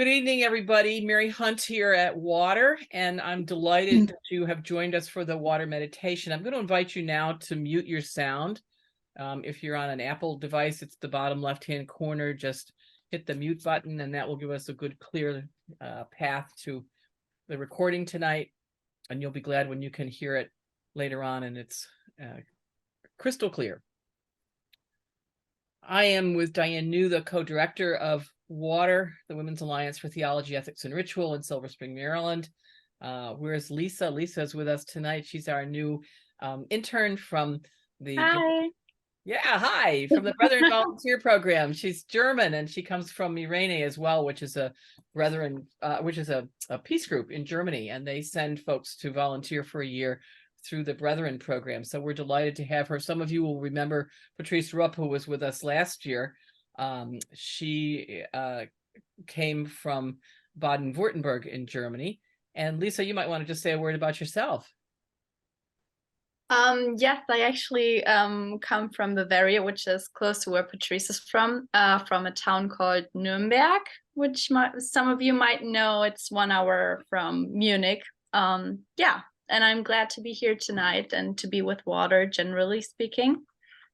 Good evening, everybody. Mary Hunt here at Water, and I'm delighted that you have joined us for the water meditation. I'm going to invite you now to mute your sound. If you're on an Apple device, it's the bottom left-hand corner. Just hit the mute button, and that will give us a good, clear path to the recording tonight. And you'll be glad when you can hear it later on, and it's crystal clear. I am with Diane New, the co-director of Water, the Women's Alliance for Theology, Ethics, and Ritual in Silver Spring, Maryland. Where's Lisa? Lisa's with us tonight. She's our new intern from the from the Brethren Volunteer Program. She's German, and she comes from Irene as well, which is a Brethren, which is a peace group in Germany, and they send folks to volunteer for a year through the Brethren program. So we're delighted to have her. Some of you will remember Patrice Rupp, who was with us last year. She came from Baden-Württemberg in Germany. And Lisa, you might want to just say a word about yourself. Yes, I actually come from Bavaria, which is close to where Patrice is from a town called Nuremberg, which some of you might know. It's 1 hour from Munich. Yeah, and I'm glad to be here tonight and to be with Water, generally speaking.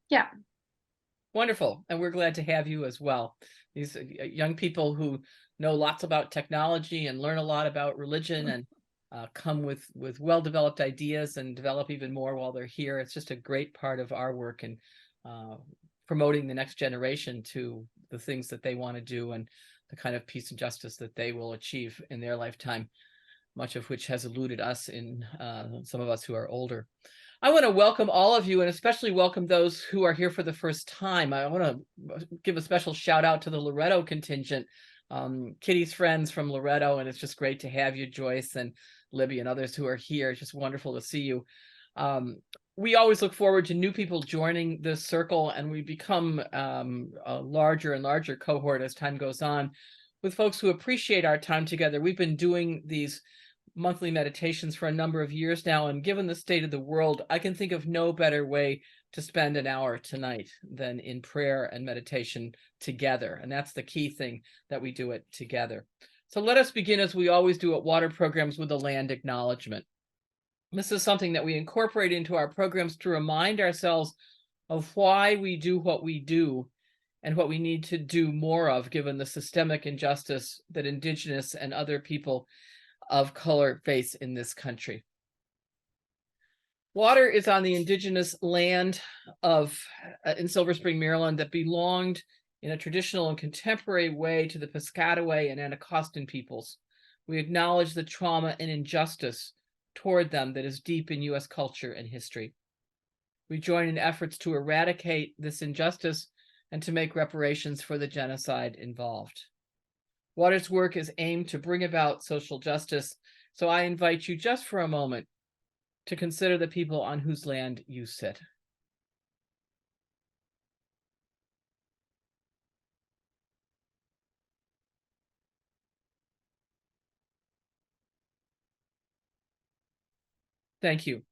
Yeah. Wonderful. And we're glad to have you as well. These young people who know lots about technology and learn a lot about religion and come with well-developed ideas and develop even more while they're here. It's just a great part of our work in promoting the next generation to the things that they want to do and the kind of peace and justice that they will achieve in their lifetime, much of which has eluded us in some of us who are older. I want to welcome all of you and especially welcome those who are here for the first time. I want to give a special shout out to the Loretto contingent, Kitty's friends from Loretto, and it's just great to have you, Joyce and Libby and others who are here. It's just wonderful to see you. We always look forward to new people joining this circle, and we become a larger and larger cohort as time goes on with folks who appreciate our time together. We've been doing these monthly meditations for a number of years now, and given the state of the world, I can think of no better way to spend an hour tonight than in prayer and meditation together. And that's the key thing, that we do it together. So let us begin, as we always do at Water programs, with a land acknowledgement. This is something that we incorporate into our programs to remind ourselves of why we do what we do and what we need to do more of, given the systemic injustice that Indigenous and other people of color face in this country. Water is on the indigenous land of in Silver Spring, Maryland, that belonged in a traditional and contemporary way to the Piscataway and Anacostan peoples. We acknowledge the trauma and injustice toward them that is deep in U.S. culture and history. We join in efforts to eradicate this injustice and to make reparations for the genocide involved. Water's work is aimed to bring about social justice, so I invite you just for a moment to consider the people on whose land you sit. Thank you.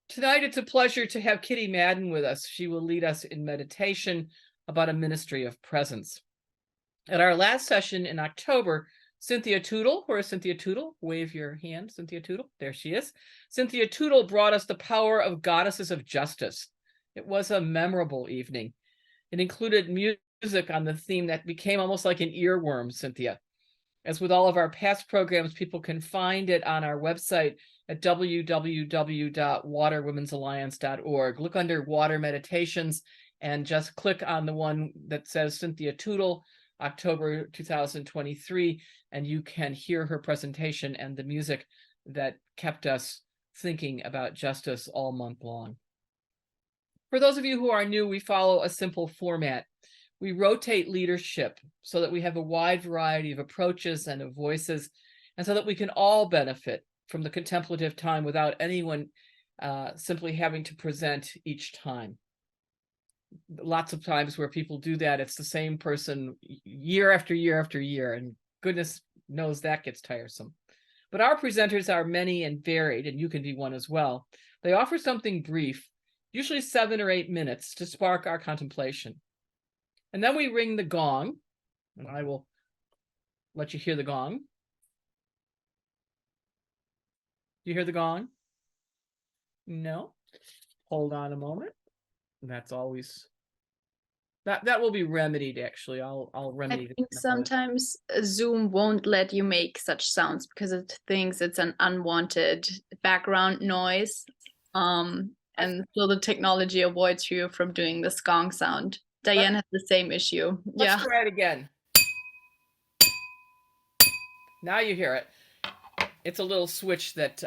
Tonight, it's a pleasure to have Kitty Madden with us. She will lead us in meditation about a ministry of presence. At our last session in October, Cynthia Tootle, where is Cynthia Tootle? Wave your hand, Cynthia Tootle. There she is. Cynthia Tootle brought us the power of goddesses of justice. It was a memorable evening. It included music on the theme that became almost like an earworm, Cynthia. As with all of our past programs, people can find it on our website at www.waterwomensalliance.org. Look under Water Meditations and just click on the one that says Cynthia Tootle, October 2023, and you can hear her presentation and the music that kept us thinking about justice all month long. For those of you who are new, we follow a simple format. We rotate leadership so that we have a wide variety of approaches and of voices, and so that we can all benefit from the contemplative time without anyone simply having to present each time. Lots of times where people do that, it's the same person year after year after year, and goodness knows that gets tiresome. But our presenters are many and varied, and you can be one as well. They offer something brief, usually 7 or 8 minutes, to spark our contemplation. And then we ring the gong, and I will let you hear the gong. Do you hear the gong? No? Hold on a moment. That's always that will be remedied, actually. I'll remedy I that think in a moment. sometimes Zoom won't let you make such sounds because it thinks it's an unwanted background noise. And so the technology avoids you from doing this gong sound. Diane has the same issue. Let's Yeah. try it again. Now you hear it. It's a little switch that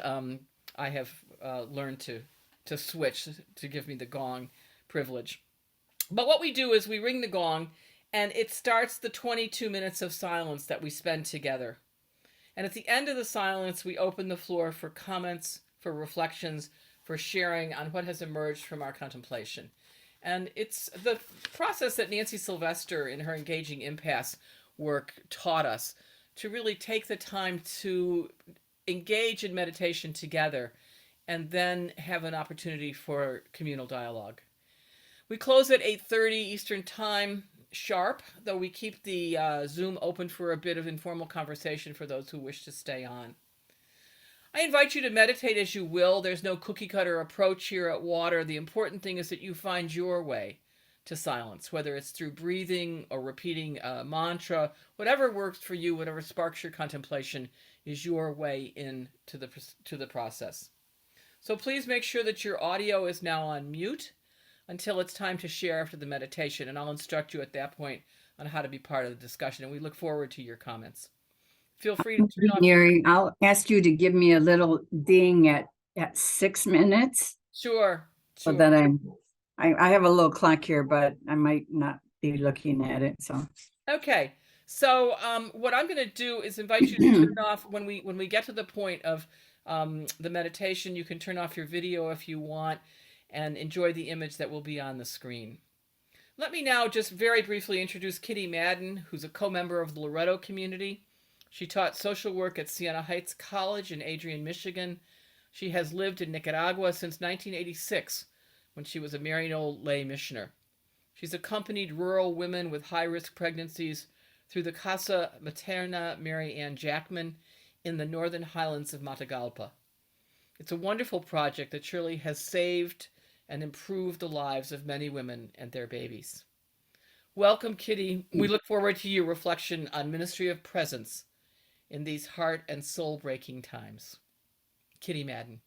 I have learned to switch to give me the gong privilege. But what we do is we ring the gong, and it starts the 22 minutes of silence that we spend together. And at the end of the silence, we open the floor for comments, for reflections, for sharing on what has emerged from our contemplation. And it's the process that Nancy Sylvester, in her Engaging Impasse work, taught us to really take the time to engage in meditation together and then have an opportunity for communal dialogue. We close at 8:30 Eastern Time sharp, though we keep the Zoom open for a bit of informal conversation for those who wish to stay on. I invite you to meditate as you will. There's no cookie cutter approach here at Water. The important thing is that you find your way to silence, whether it's through breathing or repeating a mantra. Whatever works for you, whatever sparks your contemplation, is your way into the process. So please make sure that your audio is now on mute until it's time to share after the meditation, and I'll instruct you at that point on how to be part of the discussion, and we look forward to your comments. Feel free to turn off. Mary, I'll ask you to give me a little ding at 6 minutes. Sure. So that I have a little clock here, but I might not be looking at it. So okay. So what I'm going to do is invite you to turn off when we get to the point of the meditation. You can turn off your video if you want and enjoy the image that will be on the screen. Let me now just very briefly introduce Kitty Madden, who's a co-member of the Loretto Community. She taught social work at Siena Heights College in Adrian, Michigan. She has lived in Nicaragua since 1986, when she was a Maryknoll lay missioner. She's accompanied rural women with high-risk pregnancies through the CasaMaterna Mary Ann Jackman in the northern highlands of Matagalpa. It's a wonderful project that surely has saved and improved the lives of many women and their babies. Welcome, Kitty. We look forward to your reflection on Ministry of Presence in these heart and soul-breaking times. Kitty Madden.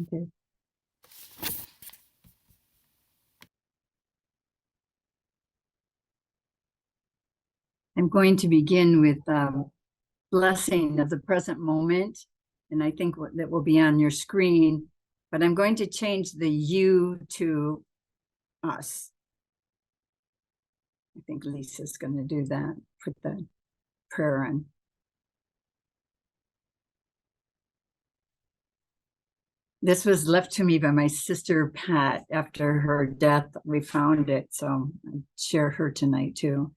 okay. I'm going to begin with blessing of the present moment, and I think that will be on your screen, but I'm going to change the you to us. I think Lisa's going to do that, put the prayer on. This was left to me by my sister Pat after her death. We found it, so I share her tonight too.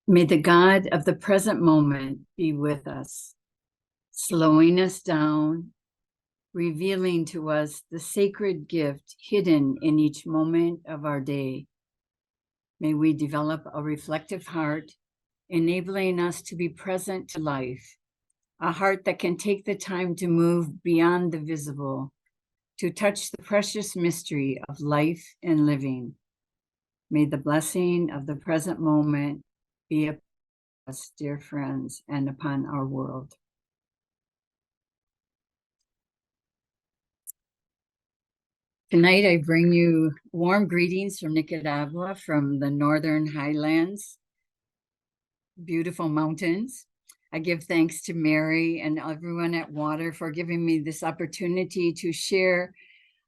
May the God of the present moment be with us, slowing us down, revealing to us the sacred gift hidden in each moment of our day. May we develop a reflective heart, enabling us to be present to life, a heart that can take the time to move beyond the visible, to touch the precious mystery of life and living. May the blessing of the present moment be upon us, dear friends, and upon our world. Tonight, I bring you warm greetings from Nicaragua, from the northern highlands, beautiful mountains. I give thanks to Mary and everyone at Water for giving me this opportunity to share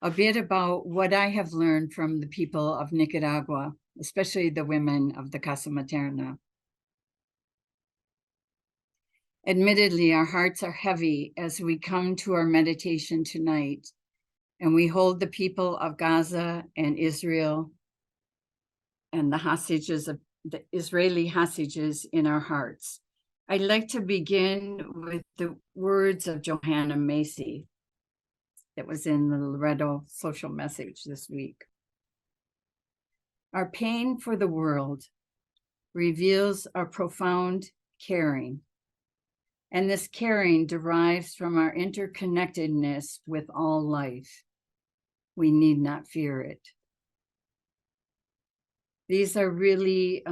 a bit about what I have learned from the people of Nicaragua, especially the women of the CasaMaterna. Admittedly, our hearts are heavy as we come to our meditation tonight, and we hold the people of Gaza and Israel and the hostages of the Israeli hostages in our hearts. I'd like to begin with the words of Johanna Macy that was in the Loretto social message this week. Our pain for the world reveals our profound caring. And this caring derives from our interconnectedness with all life. We need not fear it. These are really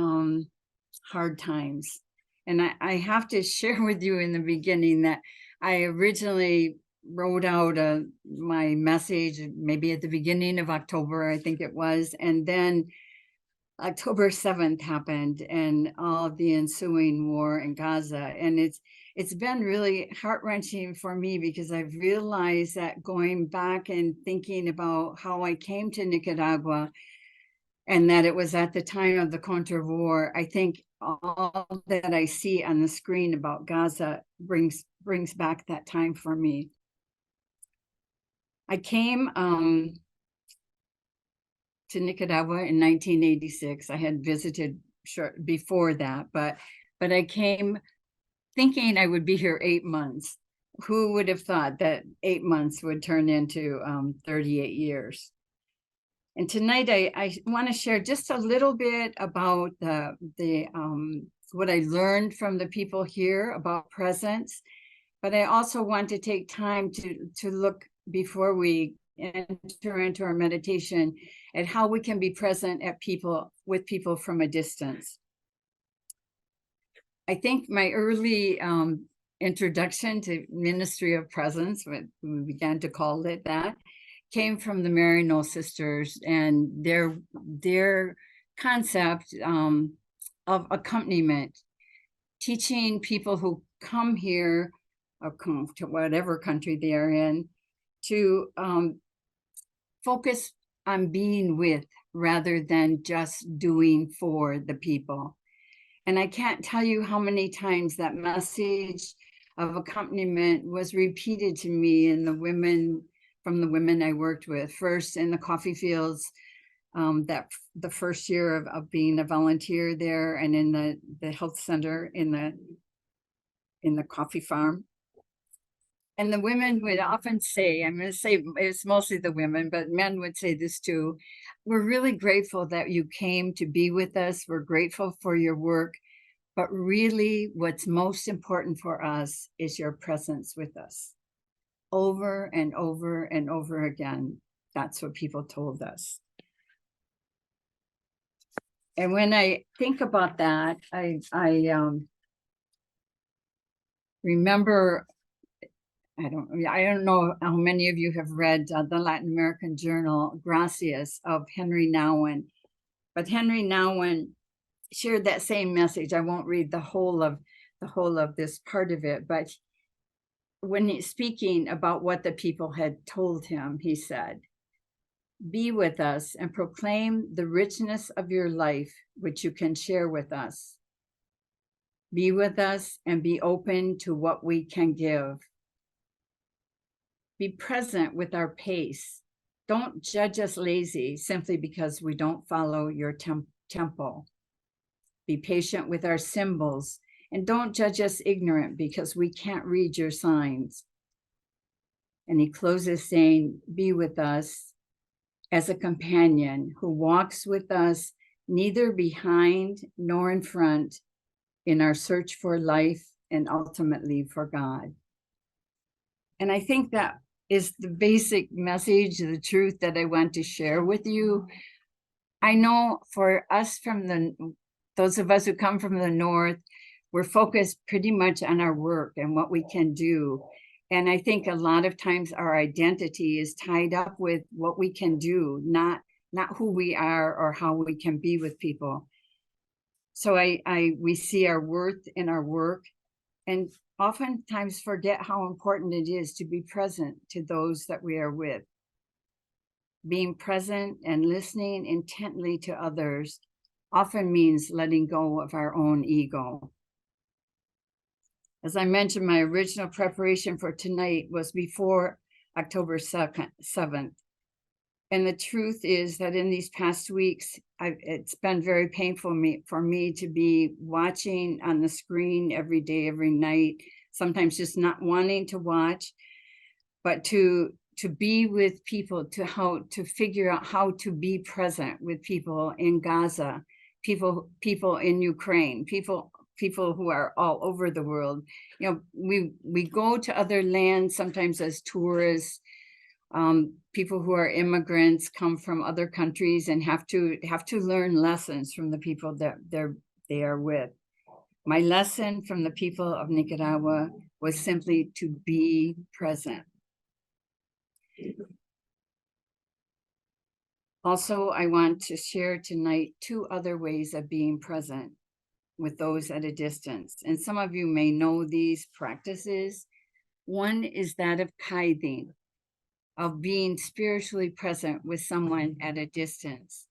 hard times. And I have to share with you in the beginning that I originally wrote out my message maybe at the beginning of October, I think it was. And then October 7th happened and all of the ensuing war in Gaza. And it's been really heart-wrenching for me because I've realized that going back and thinking about how I came to Nicaragua and that it was at the time of the Contra War, I think all that I see on the screen about Gaza brings back that time for me. I came to Nicaragua in 1986. I had visited short before that, but I came thinking I would be here 8 months. Who would have thought that 8 months would turn into 38 years? And tonight I want to share just a little bit about what I learned from the people here about presence, but I also want to take time to look before we enter into our meditation at how we can be present with people from a distance. I think my early introduction to Ministry of Presence, what we began to call it that, came from the Maryknoll sisters and their concept of accompaniment, teaching people who come here or come to whatever country they are in to focus on being with rather than just doing for the people. And I can't tell you how many times that message of accompaniment was repeated to me in from the women I worked with, first in the coffee fields, that the first year of being a volunteer there, and in the health center in the coffee farm. And the women would often say, I'm going to say it's mostly the women, but men would say this too: we're really grateful that you came to be with us. We're grateful for your work. But really, what's most important for us is your presence with us. Over and over and over again, that's what people told us. And when I think about that, I remember, I don't know how many of you have read the Latin American journal Gracias of Henry Nouwen, but Henry Nouwen shared that same message. I won't read the whole of this part of it, but when he's speaking about what the people had told him, he said, "Be with us and proclaim the richness of your life, which you can share with us. Be with us and be open to what we can give. Be present with our pace. Don't judge us lazy simply because we don't follow your tempo. Be patient with our symbols and don't judge us ignorant because we can't read your signs." And he closes saying, "Be with us as a companion who walks with us neither behind nor in front in our search for life and ultimately for God." And I think that is the basic message, the truth that I want to share with you. I know for us those of us who come from the North, we're focused pretty much on our work and what we can do. And I think a lot of times our identity is tied up with what we can do, not who we are or how we can be with people. So we see our worth in our work and oftentimes forget how important it is to be present to those that we are with. Being present and listening intently to others often means letting go of our own ego. As I mentioned, my original preparation for tonight was before October 7th. And the truth is that in these past weeks, it's been very painful for me to be watching on the screen every day, every night, sometimes just not wanting to watch, but to be with people, to figure out how to be present with people in Gaza people in Ukraine, people who are all over the world. You know, we go to other lands sometimes as tourists. People who are immigrants come from other countries and have to learn lessons from the people that they are with. My lesson from the people of Nicaragua was simply to be present. Also, I want to share tonight 2 other ways of being present with those at a distance. And some of you may know these practices. One is that of tithing, of being spiritually present with someone at a distance.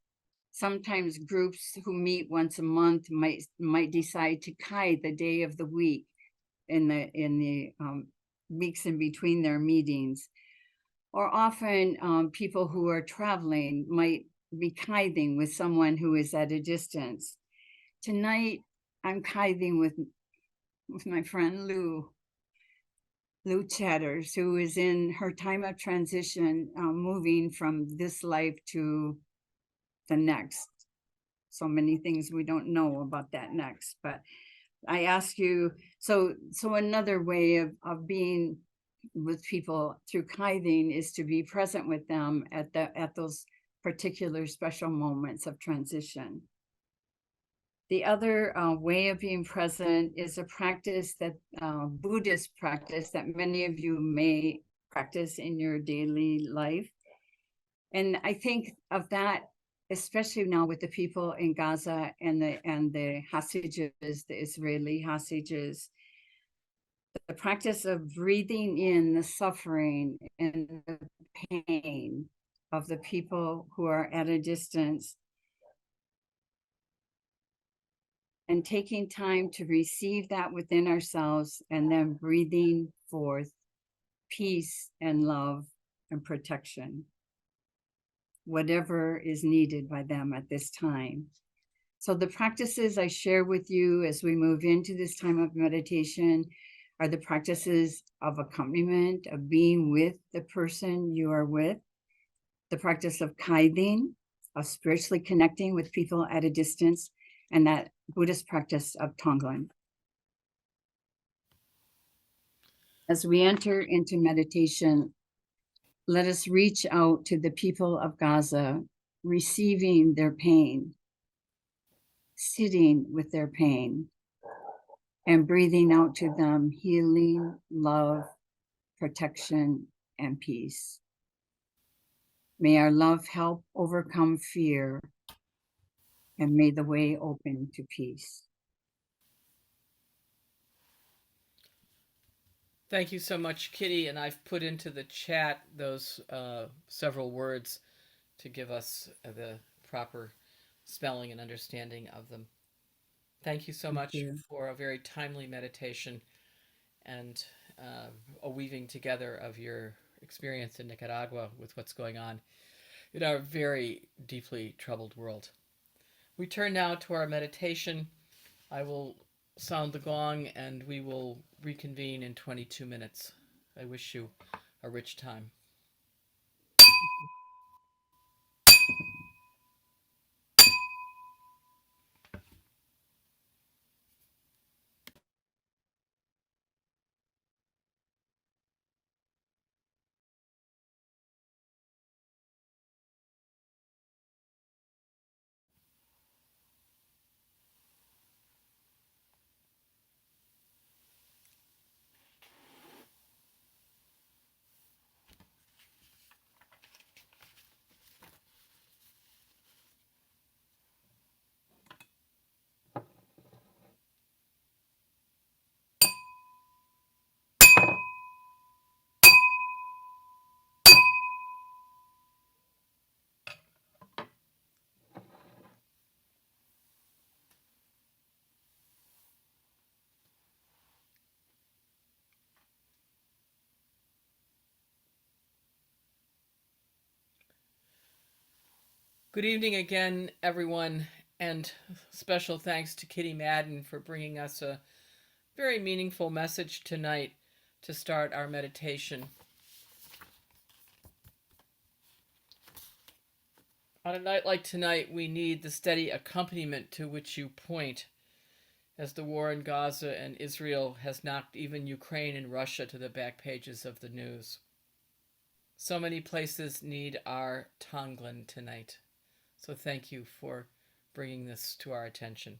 Sometimes groups who meet once a month might decide to tithe the day of the week in the weeks in between their meetings. Or often people who are traveling might be tithing with someone who is at a distance. Tonight, I'm tithing with my friend Lou Chatters, who is in her time of transition, moving from this life to the next. So many things we don't know about that next, but I ask you, so another way of being with people through tithing is to be present with them at those particular special moments of transition. The other way of being present is a practice that Buddhist practice that many of you may practice in your daily life. And I think of that, especially now with the people in Gaza and the hostages, the Israeli hostages, the practice of breathing in the suffering and the pain of the people who are at a distance, and taking time to receive that within ourselves, and then breathing forth peace and love and protection, whatever is needed by them at this time. So the practices I share with you as we move into this time of meditation are the practices of accompaniment, of being with the person you are with, the practice of tithing, of spiritually connecting with people at a distance, and that Buddhist practice of Tonglen. As we enter into meditation, let us reach out to the people of Gaza, receiving their pain, sitting with their pain, and breathing out to them healing, love, protection, and peace. May our love help overcome fear, and may the way open to peace. Thank you so much, Kitty. And I've put into the chat those several words to give us the proper spelling and understanding of them. Thank you so much for a very timely meditation and a weaving together of your experience in Nicaragua with what's going on in our very deeply troubled world. We turn now to our meditation. I will sound the gong and we will reconvene in 22 minutes. I wish you a rich time. Good evening again, everyone, and special thanks to Kitty Madden for bringing us a very meaningful message tonight to start our meditation. On a night like tonight, we need the steady accompaniment to which you point, as the war in Gaza and Israel has knocked even Ukraine and Russia to the back pages of the news. So many places need our Tonglen tonight. So thank you for bringing this to our attention.